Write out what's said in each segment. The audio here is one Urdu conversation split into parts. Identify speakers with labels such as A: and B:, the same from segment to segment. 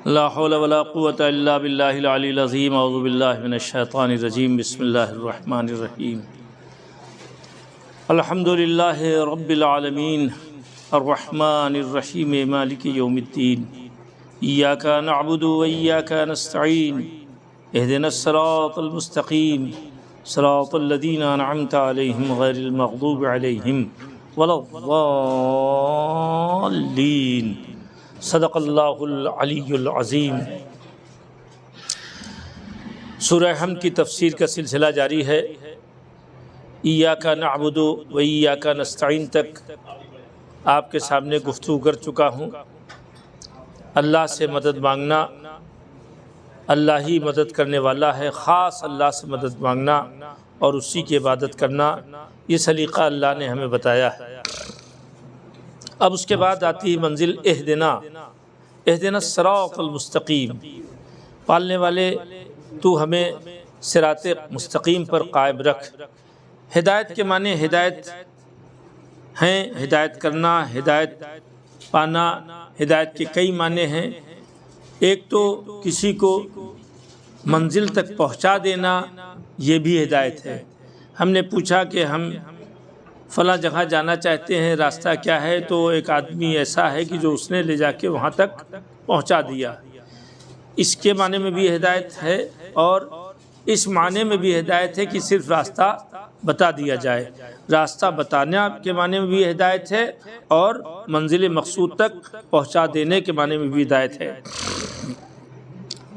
A: لا حول ولا قوة الا باللہ العلی العظیم اعوذ باللہ من الشیطان الرجیم بسم اللہ الرحمن الرحیم الحمد للہ رب العالمین الرحمن الرحیم مالک یوم الدین ایاک نعبد و ایاک نستعین اہدنا الصراط المستقیم صراط الذین انعمت علیہم غیر المغضوب علیہم ولا الضالین صدق اللہ العلی العظیم۔ سورہ حمد کی تفسیر کا سلسلہ جاری ہے۔ ایاک نعبد و ایاک نستعین تک آپ کے سامنے گفتگو کر چکا ہوں۔ اللہ سے مدد مانگنا، اللہ ہی مدد کرنے والا ہے، خاص اللہ سے مدد مانگنا اور اسی کی عبادت کرنا، یہ سلیقہ اللہ نے ہمیں بتایا ہے۔ اب اس کے بعد آتی ہے منزل اہدنا الصراط المستقیم، پالنے والے تو ہمیں صراط مستقیم پر قائم رکھ۔ ہدایت کے معنی ہدایت ہیں، ہدایت کرنا، ہدایت پانا۔ ہدایت کے کئی معنی ہیں۔ ایک تو کسی کو منزل تک پہنچا دینا، یہ بھی ہدایت ہے۔ ہم نے پوچھا کہ ہم فلاں جگہ جانا چاہتے ہیں، راستہ کیا ہے؟ تو ایک آدمی ایسا ہے کہ جو اس نے لے جا کے وہاں تک پہنچا دیا۔ اس کے معنی میں بھی ہدایت ہے، اور اس معنی میں بھی ہدایت ہے کہ صرف راستہ بتا دیا جائے۔ راستہ بتانے کے معنی میں بھی ہدایت ہے، اور منزل مقصود تک پہنچا دینے کے معنی میں بھی ہدایت ہے۔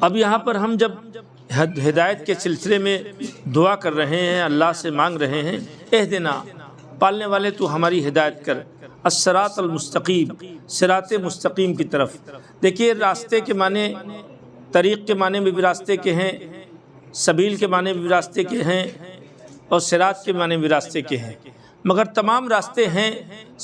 A: اب یہاں پر ہم جب ہدایت کے سلسلے میں دعا کر رہے ہیں، اللہ سے مانگ رہے ہیں اہدنا، پالنے والے تو ہماری ہدایت کر، الصراط المستقیم، صراط مستقیم کی طرف۔ دیکھیے راستے کے معنی طریق کے معنی میں بھی راستے کے ہیں، سبیل کے معنی میں بھی راستے کے ہیں، اور صراط کے معنی میں بھی راستے کے ہیں، مگر تمام راستے ہیں۔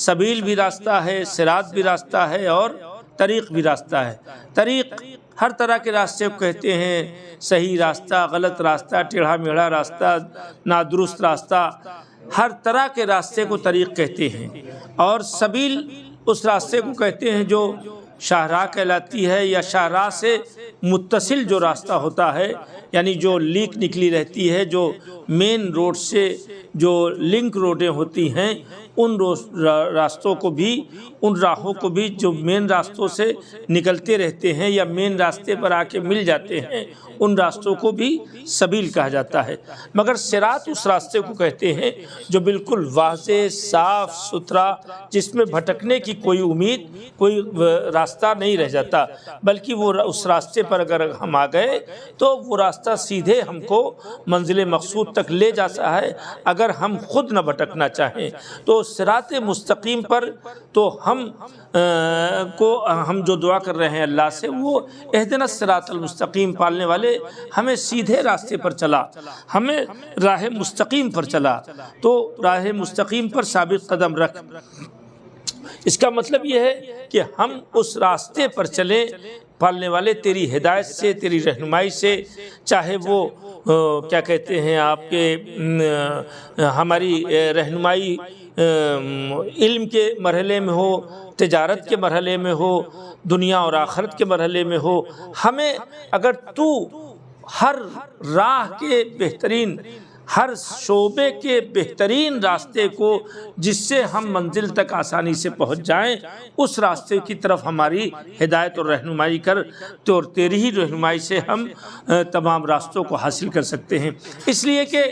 A: سبیل بھی راستہ ہے، صراط بھی راستہ ہے، اور طریق بھی راستہ ہے۔ طریق ہر طرح کے راستے کو کہتے ہیں، صحیح راستہ، غلط راستہ، ٹیڑھا میڑھا راستہ، نادرست راستہ، ہر طرح کے راستے کو طریق کہتے ہیں۔ اور سبیل اس راستے کو کہتے ہیں جو شاہراہ کہلاتی ہے، یا شاہراہ سے متصل جو راستہ ہوتا ہے، یعنی جو لینک نکلی رہتی ہے، جو مین روڈ سے جو لنک روڈیں ہوتی ہیں، ان راستوں کو بھی، ان راہوں کو بھی جو مین راستوں سے نکلتے رہتے ہیں یا مین راستے پر آ کے مل جاتے ہیں، ان راستوں کو بھی سبیل کہا جاتا ہے۔ مگر صراط اس راستے کو کہتے ہیں جو بالکل واضح، صاف ستھرا، جس میں بھٹکنے کی کوئی امید، کوئی راستہ نہیں رہ جاتا، بلکہ وہ اس راستے پر اگر ہم آ گئے تو وہ راستہ سیدھے ہم کو منزل مقصود تک لے جاتا ہے، اگر ہم خود نہ بھٹکنا چاہیں تو۔ صراط مستقیم پر تو ہم جو دعا کر رہے ہیں اللہ سے، وہ اہدنا الصراط المستقیم، پالنے والے ہمیں سیدھے راستے پر چلا، ہمیں راہ مستقیم پر چلا، تو راہ مستقیم پر ثابت قدم رکھ۔ اس کا مطلب یہ ہے کہ ہم اس راستے پر چلیں، پالنے والے تیری ہدایت سے، تیری رہنمائی سے، چاہے وہ کیا کہتے ہیں آپ کے ہماری رہنمائی علم کے مرحلے میں ہو، تجارت کے مرحلے میں ہو، دنیا اور آخرت کے مرحلے میں ہو، ہمیں اگر تو ہر راہ کے بہترین، ہر شعبے کے بہترین راستے کو، جس سے ہم منزل تک آسانی سے پہنچ جائیں، اس راستے کی طرف ہماری ہدایت اور رہنمائی کر، تو تیری ہی رہنمائی سے ہم تمام راستوں کو حاصل کر سکتے ہیں۔ اس لیے کہ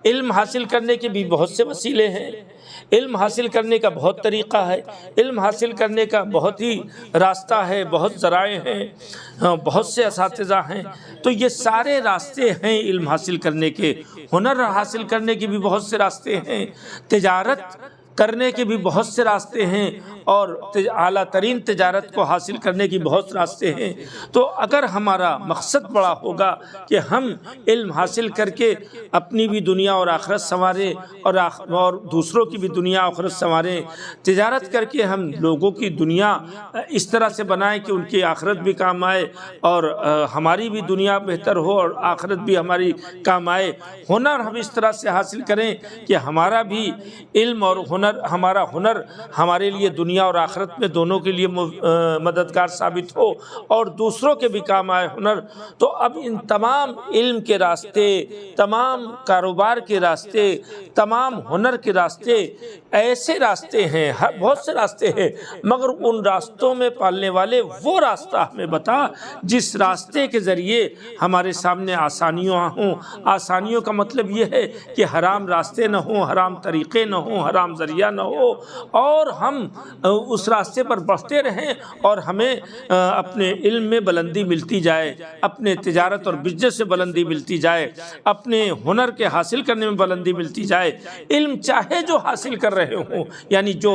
A: علم حاصل کرنے کے بھی بہت سے وسیلے ہیں، علم حاصل کرنے کا بہت طریقہ ہے، علم حاصل کرنے کا بہت ہی راستہ ہے، بہت ذرائع ہیں، بہت سے اساتذہ ہیں، تو یہ سارے راستے ہیں علم حاصل کرنے کے۔ ہنر حاصل کرنے کے بھی بہت سے راستے ہیں، تجارت کرنے کے بھی بہت سے راستے ہیں، اور اعلیٰ ترین تجارت کو حاصل کرنے کی بہت راستے ہیں۔ تو اگر ہمارا مقصد بڑا ہوگا کہ ہم علم حاصل کر کے اپنی بھی دنیا اور آخرت سنواریں، اور دوسروں کی بھی دنیا اور آخرت سنواریں، تجارت کر کے ہم لوگوں کی دنیا اس طرح سے بنائیں کہ ان کی آخرت بھی کام آئے، اور ہماری بھی دنیا بہتر ہو اور آخرت بھی ہماری کام آئے۔ ہنر ہم اس طرح سے حاصل کریں کہ ہمارا بھی علم اور ہنر ہمارا ہنر ہمارے لیے دنیا اور آخرت میں دونوں کے لیے مددگار ثابت ہو اور دوسروں کے بھی کام آئے ہنر، تو اب ان تمام علم کے راستے، تمام کاروبار کے راستے، تمام ہنر کے راستے، ایسے راستے ہیں، بہت سے راستے ہیں، مگر ان راستوں میں پالنے والے وہ راستہ ہمیں بتا جس راستے کے ذریعے ہمارے سامنے آسانیاں ہوں۔ آسانیوں کا مطلب یہ ہے کہ حرام راستے نہ ہوں، حرام طریقے نہ ہوں، حرام ذریعہ نہ ہو، اور ہم اس راستے پر بڑھتے رہیں اور ہمیں اپنے علم میں بلندی ملتی جائے، اپنے تجارت اور بزنس سے بلندی ملتی جائے، اپنے ہنر کے حاصل کرنے میں بلندی ملتی جائے۔ علم چاہے جو حاصل کر رہے ہوں، یعنی جو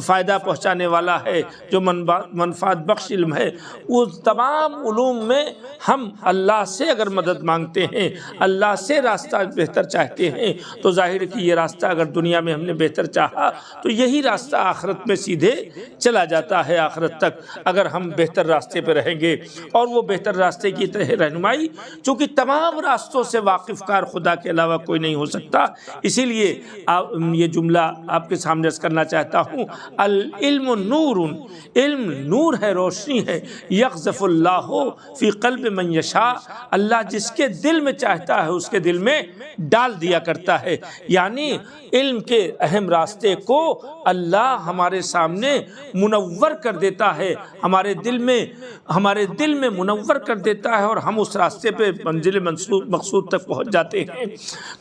A: فائدہ پہنچانے والا ہے، جو منفعت بخش علم ہے، اس تمام علوم میں ہم اللہ سے اگر مدد مانگتے ہیں، اللہ سے راستہ بہتر چاہتے ہیں، تو ظاہر ہے کہ یہ راستہ اگر دنیا میں ہم نے بہتر چاہا تو یہی راستہ آخرت میں سیدھے چلا جاتا ہے آخرت تک، اگر ہم بہتر راستے پہ رہیں گے۔ اور وہ بہتر راستے کی رہنمائی چونکہ تمام راستوں سے واقف کار خدا کے علاوہ کوئی نہیں ہو سکتا، اسی لیے یہ جملہ آپ کے سامنے عرض کرنا چاہتا ہوں، العلم نور، علم نور ہے، روشنی ہے، یقذف اللہ فی قلب من یشاء، اللہ جس کے دل میں چاہتا ہے اس کے دل میں ڈال دیا کرتا ہے۔ یعنی علم کے اہم راستے کو اللہ ہمارے سامنے منور کر دیتا ہے، ہمارے دل میں منور کر دیتا ہے، اور ہم اس راستے پہ منزل مقصود تک پہنچ جاتے ہیں۔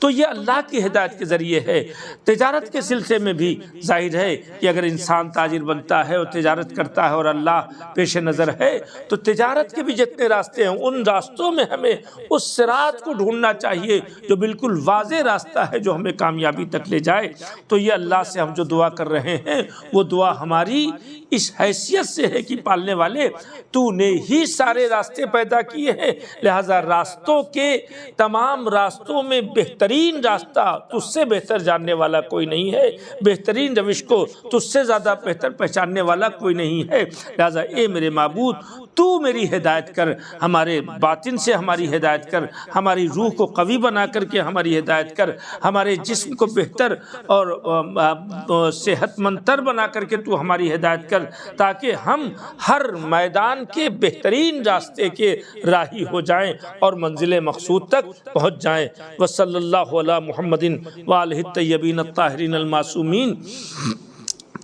A: تو یہ اللہ کی ہدایت کے ذریعے ہے۔ تجارت کے سلسلے میں بھی ظاہر ہے کہ اگر انسان تاجر بنتا ہے اور تجارت کرتا ہے اور اللہ پیش نظر ہے، تو تجارت کے بھی جتنے راستے ہیں ان راستوں میں ہمیں اس صراط کو ڈھونڈنا چاہیے جو بالکل واضح راستہ ہے، جو ہمیں کامیابی تک لے جائے۔ تو یہ اللہ سے ہم جو دعا کر رہے ہیں وہ دعا ہماری اس حیثیت سے ہے کہ پالنے والے تو نے ہی سارے راستے پیدا کیے ہیں، لہذا راستوں کے تمام راستوں میں بہترین راستہ تجھ سے بہتر جاننے والا کوئی نہیں ہے، بہترین روش کو تجھ سے زیادہ بہتر پہچاننے والا کوئی نہیں ہے، لہذا اے میرے معبود تو میری ہدایت کر، ہمارے باطن سے ہماری ہدایت کر، ہماری روح کو قوی بنا کر کے ہماری ہدایت کر، ہمارے جسم کو بہتر اور صحت مند تر بنا کر کے تو ہماری ہدایت کر، تاکہ ہم ہر میدان کے بہترین راستے کے راہی ہو جائیں اور منزل مقصود تک پہنچ جائیں۔ وصلی اللہ علی محمد وآلہ الطیبین الطاہرین المعصومین۔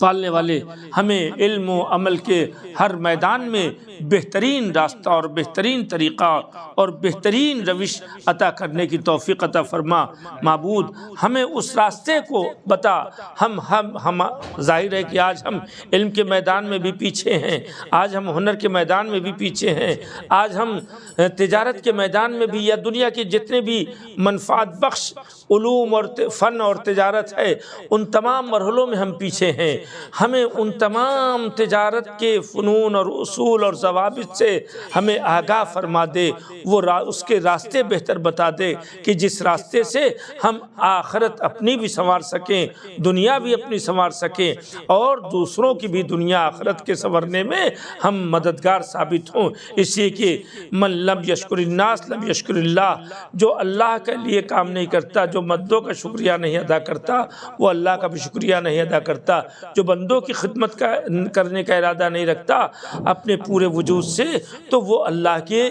A: پالنے والے ہمیں علم و عمل کے ہر میدان میں بہترین راستہ اور بہترین طریقہ اور بہترین روش عطا کرنے کی توفیق عطا فرما۔ معبود ہمیں اس راستے کو بتا۔ ہم ظاہر ہے کہ آج ہم علم کے میدان میں بھی پیچھے ہیں، آج ہم ہنر کے میدان میں بھی پیچھے ہیں، آج ہم تجارت کے میدان میں بھی، یا دنیا کے جتنے بھی منفعت بخش علوم اور فن اور تجارت ہے ان تمام مرحلوں میں ہم پیچھے ہیں۔ ہمیں ان تمام تجارت کے فنون اور اصول اور ضوابط سے ہمیں آگاہ فرما دے، وہ اس کے راستے بہتر بتا دے کہ جس راستے سے ہم آخرت اپنی بھی سنوار سکیں، دنیا بھی اپنی سنوار سکیں، اور دوسروں کی بھی دنیا آخرت کے سنورنے میں ہم مددگار ثابت ہوں۔ اس لیے کہ من لم یشکر الناس لم یشکر اللہ، جو اللہ کے لیے کام نہیں کرتا، جو مردوں کا شکریہ نہیں ادا کرتا، وہ اللہ کا بھی شکریہ نہیں ادا کرتا۔ جو بندوں کی خدمت کرنے کا ارادہ نہیں رکھتا اپنے پورے وجود سے، تو وہ اللہ کے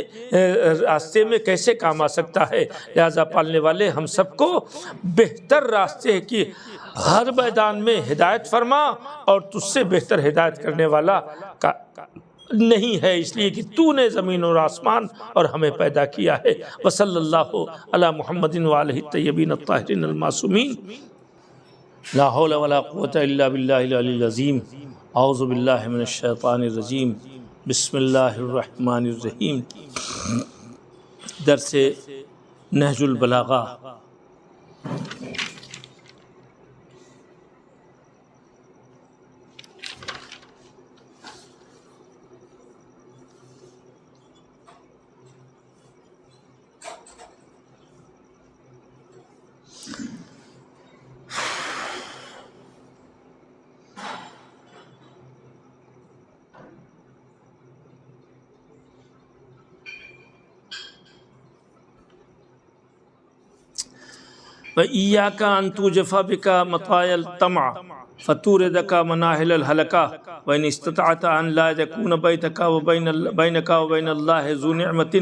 A: راستے میں کیسے کام آ سکتا ہے؟ لہذا پالنے والے ہم سب کو بہتر راستے کی ہر میدان میں ہدایت فرما، اور تجھ سے بہتر ہدایت کرنے والا نہیں ہے، اس لیے کہ تو نے زمین اور آسمان اور ہمیں پیدا کیا ہے۔ وصلی اللہ علی محمد وآلہ الطیبین الطاہرین المعصومین۔ لا حول ولا قوة الا باللہ العلی العظیم۔ اعوذ باللہ من الشیطان الرجیم۔ بسم اللہ الرحمن الرحیم۔ درس نہج البلاغہ۔ وَإِيَّاكَ أَن تُوجِفَ بِكَ مَطَايَا الطَّمْعِ فَتُورِدَكَ مَنَاهِلَ الْهَلَكَةِ وَإِنِ اسْتَطَعْتَ أَن لَا يَكُونَ بَيْنَكَ وَبَيْنَ اللَّهِ ذُو نِعْمَةٍ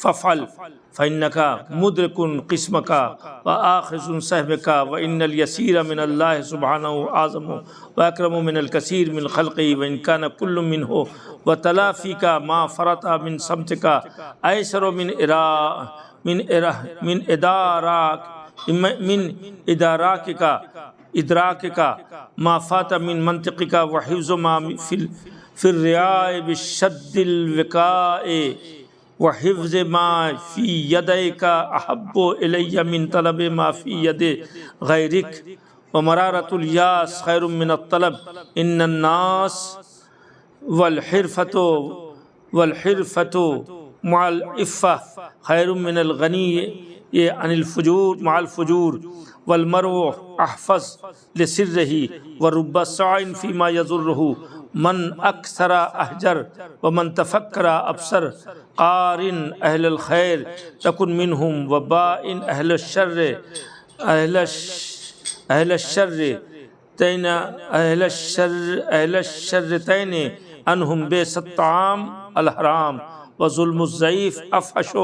A: فَافْعَلْ فَإِنَّكَ مُدْرِكٌ قِسْمَكَ وَآخِذٌ سَهْمَكَ وَإِنَّ الْيَسِيرَ مِنَ اللَّهِ سُبْحَانَهُ أَعْظَمُ وَأَكْرَمُ مِنَ الْكَثِيرِ مِنْ خَلْقِهِ وَإِنْ كَانَ كُلٌّ مِنْهُ وَتَلَافِيكَ مَا فَرَطَ مِنْ صَمْتِكَ أَيْسَرُ من إدراكك ما فات من منطقك وحفظ ما في الرعاء بالشد الوقاء وحفظ ما في يديك أحب إلي من طلب ما في يد غيرك ومرارة الياس خير من الطلب إن الناس والحرفة مع العفة خير من الغني عن الفجور مع الفجور والمرء احفظ لسره ورب ساع فيما يضره من اكثر احجر ومن تفكر ابصر قارن اهل الخير تكن منهم وبائن اهل الشر تين عنهم بئس الطعام الحرام وظلم الضعيف افحش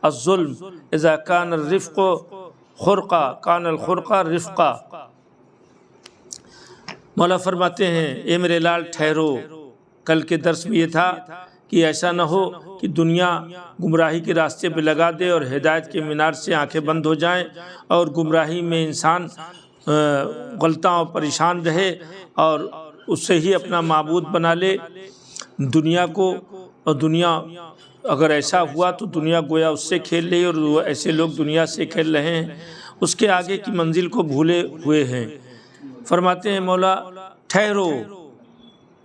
A: الظلم اذا كان الرفق خرقہ کان الخرقہ رفقہ۔ مولا فرماتے ہیں اے میرے لال ٹھہرو۔ کل کے درس میں یہ تھا کہ ایسا نہ ہو کہ دنیا گمراہی کے راستے پہ لگا دے اور ہدایت کے مینار سے آنکھیں بند ہو جائیں اور گمراہی میں انسان غلطاں اور پریشان رہے اور اس سے ہی اپنا معبود بنا لے دنیا کو، اور دنیا اگر ایسا ہوا تو دنیا گویا اس سے کھیل رہی اور ایسے لوگ دنیا سے کھیل رہے ہیں، اس کے آگے کی منزل کو بھولے ہوئے ہیں۔ فرماتے ہیں مولا ٹھہرو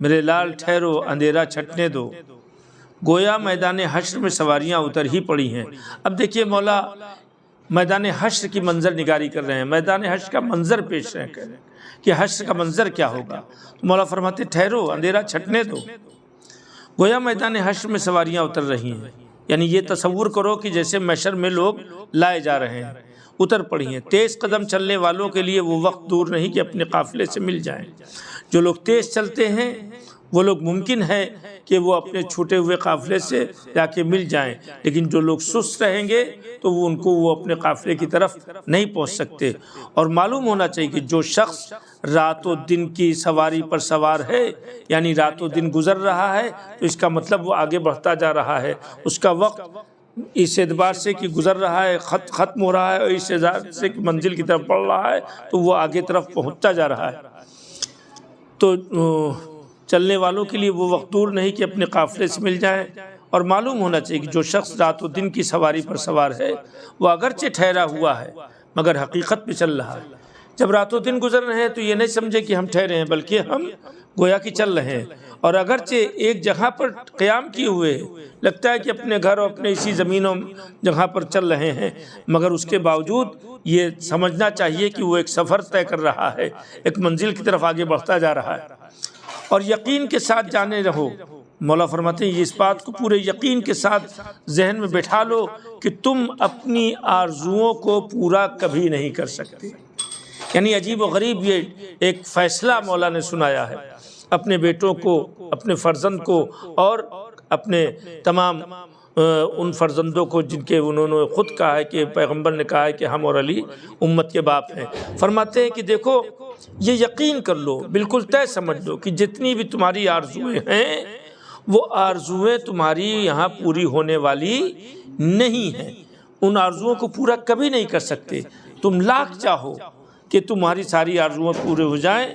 A: میرے لال ٹھہرو، اندھیرا چھٹنے دو۔ گویا میدان حشر میں سواریاں اتر ہی پڑی ہیں۔ اب دیکھیے مولا میدان حشر کی منظر نگاری کر رہے ہیں، میدان حشر کا منظر پیش کر رہے ہیں کہ حشر کا منظر کیا ہوگا۔ تو مولا فرماتے ٹھہرو، اندھیرا چھٹنے دو۔ گویا میدان حشر میں سواریاں اتر رہی ہیں، یعنی یہ تصور کرو کہ جیسے محشر میں لوگ لائے جا رہے ہیں، اتر پڑی ہیں۔ تیز قدم چلنے والوں کے لیے وہ وقت دور نہیں کہ اپنے قافلے سے مل جائیں۔ جو لوگ تیز چلتے ہیں وہ لوگ ممکن ہے کہ وہ اپنے چھوٹے ہوئے قافلے سے جا کے مل جائیں، لیکن جو لوگ سست رہیں گے تو وہ اپنے قافلے کی طرف نہیں پہنچ سکتے۔ اور معلوم ہونا چاہیے کہ جو شخص رات و دن کی سواری پر سوار ہے، یعنی رات و دن گزر رہا ہے، تو اس کا مطلب وہ آگے بڑھتا جا رہا ہے، اس کا وقت اس اعتبار سے کہ گزر رہا ہے، ختم ہو رہا ہے، اور اس اعتبار سے کہ منزل کی طرف بڑھ رہا ہے، تو وہ آگے طرف پہنچتا جا رہا ہے۔ تو چلنے والوں کے لیے وہ وقت دور نہیں کہ اپنے قافلے سے مل جائیں۔ اور معلوم ہونا چاہیے کہ جو شخص رات و دن کی سواری پر سوار ہے وہ اگرچہ ٹھہرا ہوا ہے مگر حقیقت پہ چل رہا ہے۔ جب رات و دن گزر رہے ہیں تو یہ نہیں سمجھے کہ ہم ٹھہرے ہیں، بلکہ ہم گویا کہ چل رہے ہیں، اور اگرچہ ایک جگہ پر قیام کیے ہوئے لگتا ہے کہ اپنے گھر اور اپنے اسی زمینوں جگہ پر چل رہے ہیں، مگر اس کے باوجود یہ سمجھنا چاہیے کہ وہ ایک سفر طے کر رہا ہے، ایک منزل کی طرف آگے بڑھتا جا رہا ہے۔ اور یقین کے ساتھ جانے رہو۔ مولا فرماتے ہیں یہ اس بات کو پورے یقین کے ساتھ ذہن میں بٹھا لو کہ تم اپنی آرزوؤں کو پورا کبھی نہیں کر سکتے۔ یعنی عجیب و غریب یہ ایک فیصلہ مولا نے سنایا ہے اپنے بیٹوں کو، اپنے فرزند کو، اور اپنے تمام ان فرزندوں کو جن کے انہوں نے خود کہا ہے کہ پیغمبر نے کہا ہے کہ ہم اور علی امت کے باپ ہیں۔ فرماتے ہیں کہ دیکھو یہ یقین کر لو، بالکل طے سمجھ لو کہ جتنی بھی تمہاری آرزویں ہیں وہ آرزویں تمہاری یہاں پوری ہونے والی نہیں ہیں، ان آرزوؤں کو پورا کبھی نہیں کر سکتے۔ تم لاکھ چاہو کہ تمہاری ساری آرزویں پورے ہو جائیں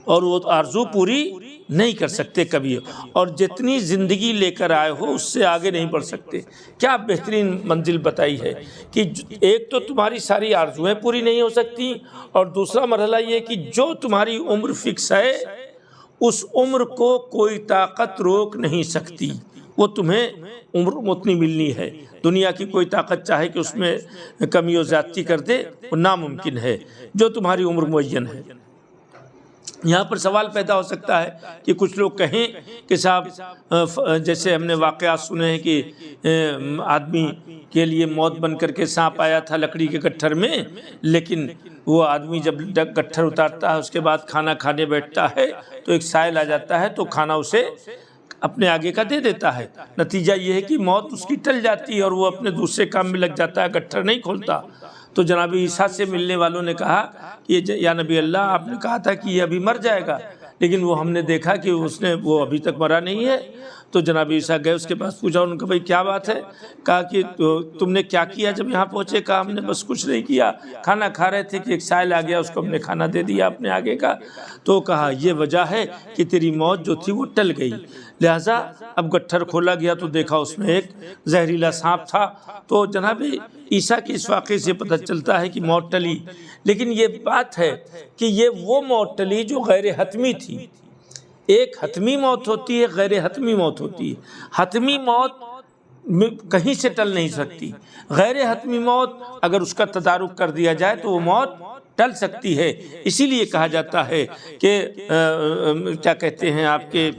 A: اور وہ آرزو پوری نہیں کر سکتے کبھی، اور جتنی زندگی لے کر آئے ہو اس سے آگے نہیں بڑھ سکتے۔ کیا بہترین منزل بتائی ہے کہ ایک تو تمہاری ساری آرزویں پوری نہیں ہو سکتی، اور دوسرا مرحلہ یہ کہ جو تمہاری عمر فکس ہے اس عمر کو کوئی طاقت روک نہیں سکتی، وہ تمہیں عمر اتنی ملنی ہے۔ دنیا کی کوئی طاقت چاہے کہ اس میں کمی و زیادتی کر دے وہ ناممکن ہے، جو تمہاری عمر معین ہے۔ یہاں پر سوال پیدا ہو سکتا ہے کہ کچھ لوگ کہیں کہ صاحب جیسے ہم نے واقعات سنے ہیں کہ آدمی کے لیے موت بن کر کے سانپ آیا تھا لکڑی کے گٹھر میں، لیکن وہ آدمی جب گٹھر اتارتا ہے اس کے بعد کھانا کھانے بیٹھتا ہے تو ایک سائل آ جاتا ہے تو کھانا اسے اپنے آگے کا دے دیتا ہے، نتیجہ یہ ہے کہ موت اس کی ٹل جاتی ہے اور وہ اپنے دوسرے کام میں لگ جاتا ہے، گٹھر نہیں کھولتا۔ تو جناب عیسیٰ سے ملنے والوں نے کہا کہ یا نبی اللہ، آپ نے کہا تھا کہ یہ ابھی مر جائے گا، لیکن وہ ہم نے دیکھا کہ وہ ابھی تک مرا نہیں ہے۔ تو جناب عیسیٰ گئے اس کے پاس، پوچھا ان کو بھائی کیا بات ہے؟ کہا کہ تم نے کیا کیا جب یہاں پہنچے؟ کہا ہم نے بس کچھ نہیں کیا، کھانا کھا رہے تھے کہ ایک سائل آ گیا، اس کو ہم نے کھانا دے دیا اپنے آگے کا۔ تو کہا یہ وجہ ہے کہ تیری موت جو تھی وہ ٹل گئی، لہٰذا اب گٹھر کھولا گیا تو دیکھا اس میں ایک زہریلا سانپ تھا۔ تو جناب عیسیٰ کی اس واقعے سے پتہ چلتا ہے کہ موت ٹلی، لیکن یہ بات ہے کہ یہ وہ موت ٹلی جو غیر حتمی تھی۔ ایک حتمی موت ہوتی ہے، غیر حتمی موت ہوتی ہے۔ حتمی موت کہیں سے ٹل نہیں سکتی، غیر حتمی موت اگر اس کا تدارک کر دیا جائے تو وہ موت ٹل سکتی ہے۔ اسی لیے کہا جاتا ہے کہ کیا کہتے ہیں آپ کے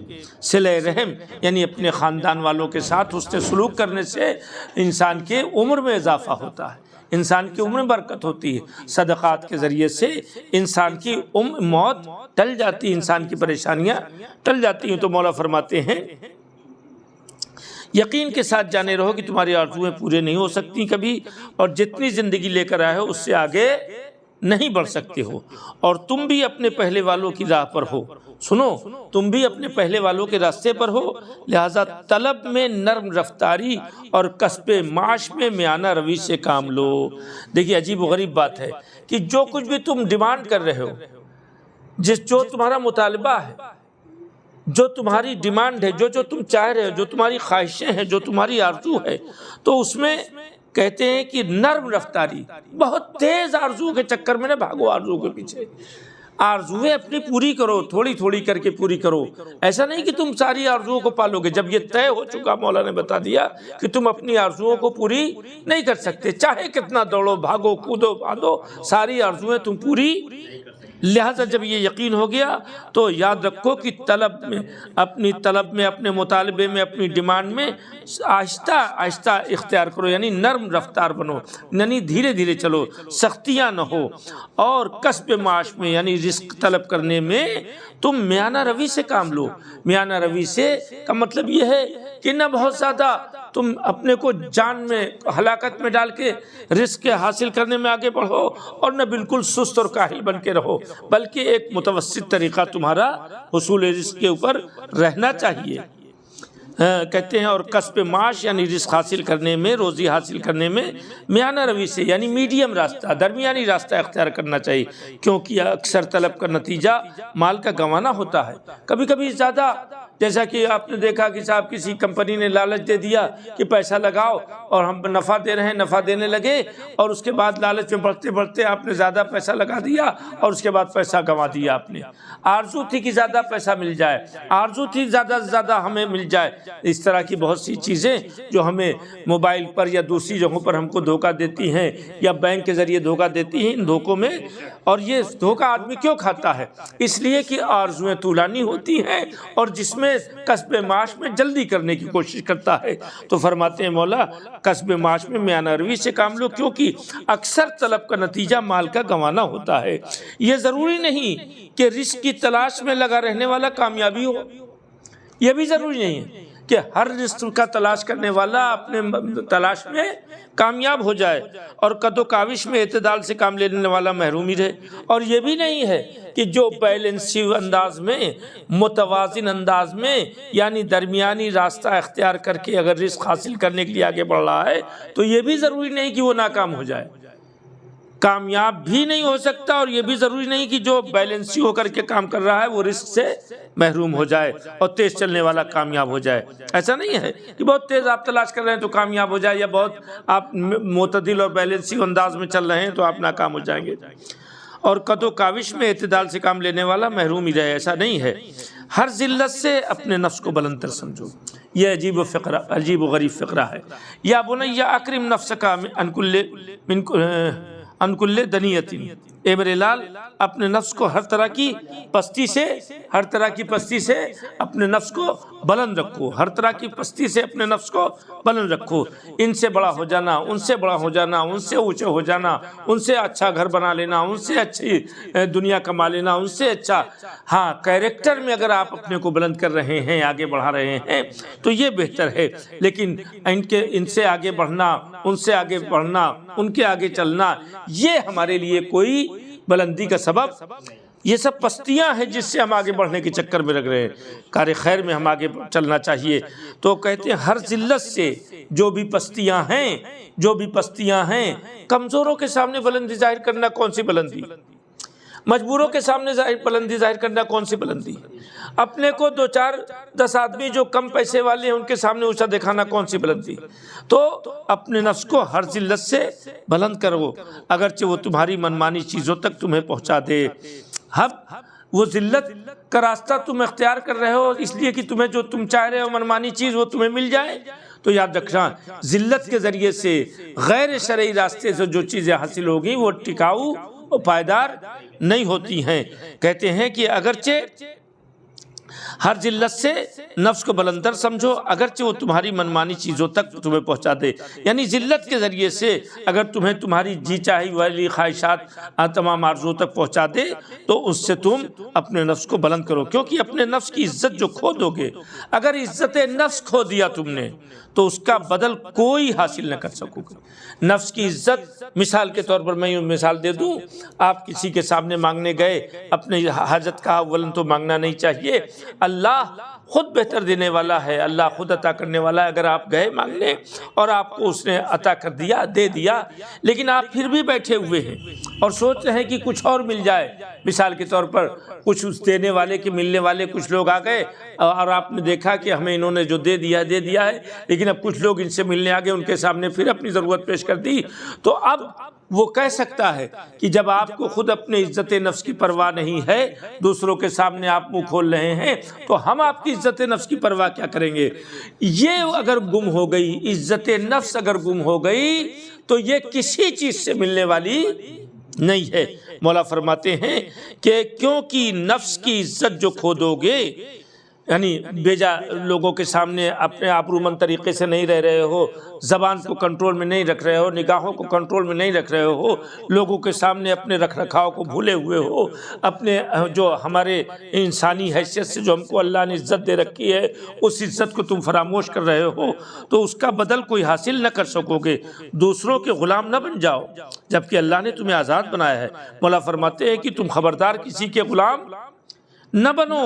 A: صلہ رحم، یعنی اپنے خاندان والوں کے ساتھ حسن سلوک کرنے سے انسان کے عمر میں اضافہ ہوتا ہے، انسان کی عمر میں برکت ہوتی ہے، صدقات کے ذریعے سے انسان کی موت ٹل جاتی ہے، انسان کی پریشانیاں ٹل جاتی ہیں۔ تو مولا فرماتے ہیں یقین کے ساتھ جانے رہو کہ تمہاری آرزویں پورے نہیں ہو سکتی کبھی، اور جتنی زندگی لے کر آئے ہو اس سے آگے نہیں بڑھ سکتے ہو، اور تم بھی اپنے پہلے والوں کی راہ پر ہو۔ سنو، تم بھی اپنے پہلے والوں کے راستے پر ہو، لہٰذا طلب میں نرم رفتاری اور کسب معاش میں میانہ روی سے کام لو۔ دیکھیے عجیب و غریب بات ہے کہ جو کچھ بھی تم ڈیمانڈ کر رہے ہو، جو تمہارا مطالبہ ہے، جو تمہاری ڈیمانڈ ہے، جو تم چاہ رہے ہو، جو تمہاری خواہشیں ہیں، جو تمہاری آرزو ہے، تو اس میں کہتے ہیں کہ نرم رفتاری، بہت تیز آرزو کے چکر میں نہ بھاگو، آرزو کے پیچھے آرزویں اپنی پوری کرو، تھوڑی تھوڑی کر کے پوری کرو۔ ایسا نہیں کہ تم ساری آرزوؤں کو پالو گے، جب یہ طے ہو چکا، مولا نے بتا دیا کہ تم اپنی آرزوؤں کو پوری نہیں کر سکتے، چاہے کتنا دوڑو بھاگو کودو بھاگو، ساری آرزویں تم پوری۔ لہٰذا جب یہ یقین ہو گیا تو یاد رکھو کہ طلب میں اپنے مطالبے میں، اپنی ڈیمانڈ میں آہستہ آہستہ اختیار کرو، یعنی نرم رفتار بنو، یعنی دھیرے دھیرے چلو، سختیاں نہ ہو، اور کسب معاش میں یعنی رزق طلب کرنے میں تم میانہ روی سے کام لو۔ میانہ روی سے کا مطلب یہ ہے کہ نہ بہت زیادہ تم اپنے کو جان میں ہلاکت میں ڈال کے رزق حاصل کرنے میں آگے بڑھو، اور نہ بالکل سست اور کاہل بن کے رہو، بلکہ ایک متوسط طریقہ تمہارا حصول رزق کے اوپر رہنا چاہیے۔ کہتے ہیں اور کسب معاش یعنی رزق حاصل کرنے میں، روزی حاصل کرنے میں میانہ روی سے یعنی میڈیم راستہ، درمیانی راستہ اختیار کرنا چاہیے، کیونکہ اکثر طلب کا نتیجہ مال کا گنوانا ہوتا ہے۔ کبھی کبھی زیادہ، جیسا کہ آپ نے دیکھا کہ صاحب کسی کمپنی نے لالچ دے دیا کہ پیسہ لگاؤ اور ہم نفع دے رہے ہیں، نفع دینے لگے، اور اس کے بعد لالچ میں بڑھتے بڑھتے آپ نے زیادہ پیسہ لگا دیا اور اس کے بعد پیسہ گنوا دیا آپ نے۔ آرزو تھی کہ زیادہ پیسہ مل جائے، آرزو تھی زیادہ سے زیادہ ہمیں مل جائے۔ اس طرح کی بہت سی چیزیں جو ہمیں موبائل پر یا دوسری جگہوں پر ہم کو دھوکہ دیتی ہیں، یا بینک کے ذریعے دھوکہ دیتی ہیں، ان دھوکوں میں، اور یہ دھوکہ آدمی کیوں کھاتا ہے؟ اس لیے کہ آرزویں طولانی ہوتی ہیں اور جس میں کسب معاش میں جلدی کرنے کی کوشش کرتا ہے۔ تو فرماتے ہیں مولا کسب معاش میں میانہ روی سے کام لو، کیونکہ اکثر طلب کا نتیجہ مال کا گنوانا ہوتا ہے۔ یہ ضروری نہیں کہ رزق کی تلاش میں لگا رہنے والا کامیابی ہو، یہ بھی ضروری نہیں ہے کہ ہر رزق کا تلاش کرنے والا اپنے تلاش میں کامیاب ہو جائے، اور قد و کاوش میں اعتدال سے کام لینے والا محروم ہی رہے۔ اور یہ بھی نہیں ہے کہ جو بیلنسی انداز میں، متوازن انداز میں، یعنی درمیانی راستہ اختیار کر کے اگر رزق حاصل کرنے کے لیے آگے بڑھ رہا ہے تو یہ بھی ضروری نہیں کہ وہ ناکام ہو جائے، کامیاب بھی نہیں ہو سکتا، اور یہ بھی ضروری نہیں کہ جو بیلنسی ہو کر کے کام کر رہا ہے وہ رزق سے محروم ہو جائے اور تیز چلنے والا کامیاب ہو جائے۔ ایسا نہیں ہے کہ بہت تیز آپ تلاش کر رہے ہیں تو کامیاب ہو جائے، یا بہت آپ معتدل اور بیلنسی انداز میں چل رہے ہیں تو آپ ناکام ہو جائیں گے۔ اور قد و کاوش میں اعتدال سے کام لینے والا محروم ہی رہے، ایسا نہیں ہے۔ ہر ذلت سے اپنے نفس کو بلند تر سمجھو۔ یہ عجیب و غریب فقرہ ہے۔ یا بنی اکرم نفسک عن کل دنیۃ اے میرے لال اپنے نفس کو ہر طرح کی پستی سے اپنے نفس کو بلند رکھو، ہر طرح کی پستی سے اپنے نفس کو بلند رکھو، ان سے بڑا ہو جانا، ان سے بڑا ہو جانا، ان سے اونچے ہو جانا، ان سے اچھا گھر بنا لینا، ان سے اچھی دنیا کما لینا، ان سے اچھا ہاں کیریکٹر میں اگر آپ اپنے کو بلند کر رہے ہیں، آگے بڑھا رہے ہیں تو یہ بہتر ہے، لیکن ان سے آگے بڑھنا، ان سے آگے بڑھنا، ان کے آگے چلنا، یہ ہمارے لیے کوئی بلندی کا سبب، یہ سب پستیاں ہیں جس سے ہم آگے بڑھنے کے چکر میں لگ رہے ہیں، کار خیر میں ہم آگے چلنا چاہیے۔ تو کہتے ہیں ہر ذلت سے جو بھی پستیاں ہیں، کمزوروں کے سامنے بلندی ظاہر کرنا کون سی بلندی، مجبوروں کے سامنے بلندی ظاہر کرنا کون سی بلندی، اپنے کو 2-4-10 آدمی جو کم پیسے والے ہیں ان کے سامنے اونچا دکھانا کون سی بلندی۔ تو اپنے نفس کو ہر ذلت سے بلند کرو، اگرچہ وہ تمہاری منمانی چیزوں تک تمہیں پہنچا دے۔ وہ ذلت کا راستہ تم اختیار کر رہے ہو اس لیے کہ تمہیں جو تم چاہ رہے ہو منمانی چیز وہ تمہیں مل جائے، تو یاد رکھنا ذلت کے ذریعے سے غیر شرعی راستے سے جو چیزیں حاصل ہوگی وہ ٹکاؤ اور پائیدار نہیں ہوتی ہیں۔ کہتے ہیں کہ اگرچہ ہر ذلت سے نفس کو بلندر سمجھو، اگرچہ وہ تمہاری منمانی چیزوں تک تمہیں پہنچا دے، یعنی ذلت کے ذریعے سے اگر تمہیں تمہاری جی چاہی والی خواہشات تمام آرزو تک پہنچا دے تو اس سے تم اپنے نفس کو بلند کرو، کیونکہ اپنے نفس کی عزت جو کھو دو گے، اگر عزت نفس کھو دیا تم نے تو اس کا بدل کوئی حاصل نہ کر سکو گے۔ نفس کی عزت، مثال کے طور پر میں مثال دے دوں، آپ کسی کے سامنے مانگنے گئے، اپنے حاجت کا اولن تو مانگنا نہیں چاہیے، اللہ خود بہتر دینے والا ہے، اللہ خود عطا کرنے والا ہے۔ اگر آپ گئے مانگنے اور آپ کو اس نے عطا کر دیا، دے دیا، لیکن آپ پھر بھی بیٹھے ہوئے ہیں اور سوچ رہے ہیں کہ کچھ اور مل جائے، مثال کے طور پر کچھ اس دینے والے کے ملنے والے کچھ لوگ آ گئے اور آپ نے دیکھا کہ ہمیں انہوں نے جو دے دیا ہے، لیکن اب کچھ لوگ ان سے ملنے آ گئے، ان کے سامنے پھر اپنی ضرورت پیش کر دی، تو اب وہ کہہ سکتا ہے کہ جب آپ کو خود اپنے عزت نفس کی پرواہ نہیں ہے، دوسروں کے سامنے آپ منہ کھول رہے ہیں، تو ہم آپ کی عزت نفس کی پرواہ کیا کریں گے۔ یہ اگر گم ہو گئی، عزت نفس اگر گم ہو گئی تو یہ کسی چیز سے ملنے والی نہیں ہے۔ مولا فرماتے ہیں کہ کیونکہ نفس کی عزت جو کھو دو گے، یعنی بیجا لوگوں کے سامنے اپنے آبرومند طریقے سے نہیں رہ رہے ہو، زبان کو کنٹرول میں نہیں رکھ رہے ہو، نگاہوں کو کنٹرول میں نہیں رکھ رہے ہو، لوگوں کے سامنے اپنے رکھ رکھاؤ کو بھولے ہوئے ہو، اپنے جو ہمارے انسانی حیثیت سے جو ہم کو اللہ نے عزت دے رکھی ہے اس عزت کو تم فراموش کر رہے ہو، تو اس کا بدل کوئی حاصل نہ کر سکو گے، دوسروں کے غلام نہ بن جاؤ جبکہ اللہ نے تمہیں آزاد بنایا ہے۔ مولا فرماتے ہیں کہ تم خبردار کسی کے غلام نہ بنو،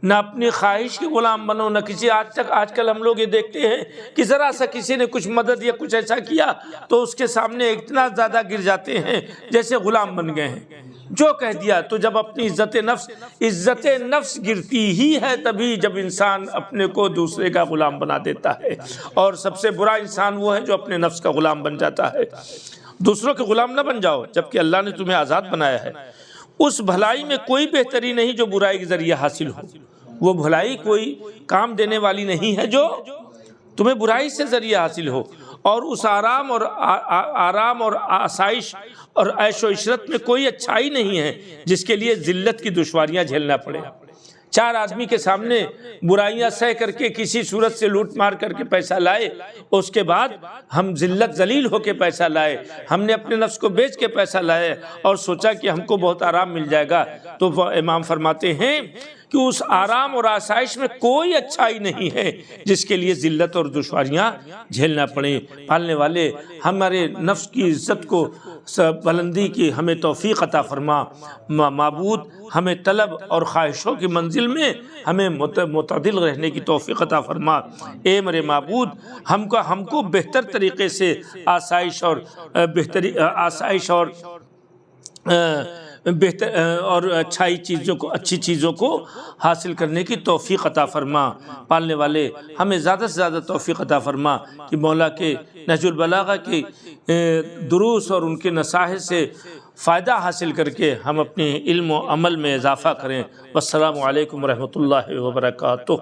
A: نہ اپنی خواہش کے غلام بنو، نہ کسی آج کل ہم لوگ یہ دیکھتے ہیں کہ ذرا سا کسی نے کچھ مدد یا کچھ ایسا کیا تو اس کے سامنے اتنا زیادہ گر جاتے ہیں جیسے غلام بن گئے ہیں، جو کہہ دیا۔ تو جب اپنی عزت نفس گرتی ہی ہے تبھی جب انسان اپنے کو دوسرے کا غلام بنا دیتا ہے، اور سب سے برا انسان وہ ہے جو اپنے نفس کا غلام بن جاتا ہے۔ دوسروں کے غلام نہ بن جاؤ جبکہ اللہ نے تمہیں آزاد بنایا ہے۔ اس بھلائی میں کوئی بہتری نہیں جو برائی کے ذریعے حاصل ہو، وہ بھلائی کوئی کام دینے والی نہیں ہے جو تمہیں برائی سے ذریعہ حاصل ہو، اور اس آرام اور آسائش اور عیش و عشرت میں کوئی اچھائی نہیں ہے جس کے لیے ذلت کی دشواریاں جھیلنا پڑے۔ 4 آدمی کے سامنے برائیاں سہ کر کے کسی صورت سے لوٹ مار کر کے پیسہ لائے، اس کے بعد ہم ذلت ذلیل ہو کے پیسہ لائے، ہم نے اپنے نفس کو بیچ کے پیسہ لائے اور سوچا کہ ہم کو بہت آرام مل جائے گا، تو امام فرماتے ہیں کہ اس آرام اور آسائش میں کوئی اچھائی نہیں ہے جس کے لیے ذلت اور دشواریاں جھیلنا پڑیں۔ پالنے والے ہمارے نفس کی عزت کو بلندی کی ہمیں توفیق عطا فرما، معبود ہمیں طلب اور خواہشوں کی منزل میں ہمیں معتدل رہنے کی توفیق عطا فرما۔ اے میرے معبود ہم کو بہتر طریقے سے آسائش اور اچھی چیزوں کو حاصل کرنے کی توفیق عطا فرما۔ پالنے والے ہمیں زیادہ سے زیادہ توفیق عطا فرما کہ مولا کے نہج البلاغہ کے دروس اور ان کے نصائح سے فائدہ حاصل کر کے ہم اپنے علم و عمل میں اضافہ کریں۔ والسلام علیکم ورحمۃ اللہ وبرکاتہ۔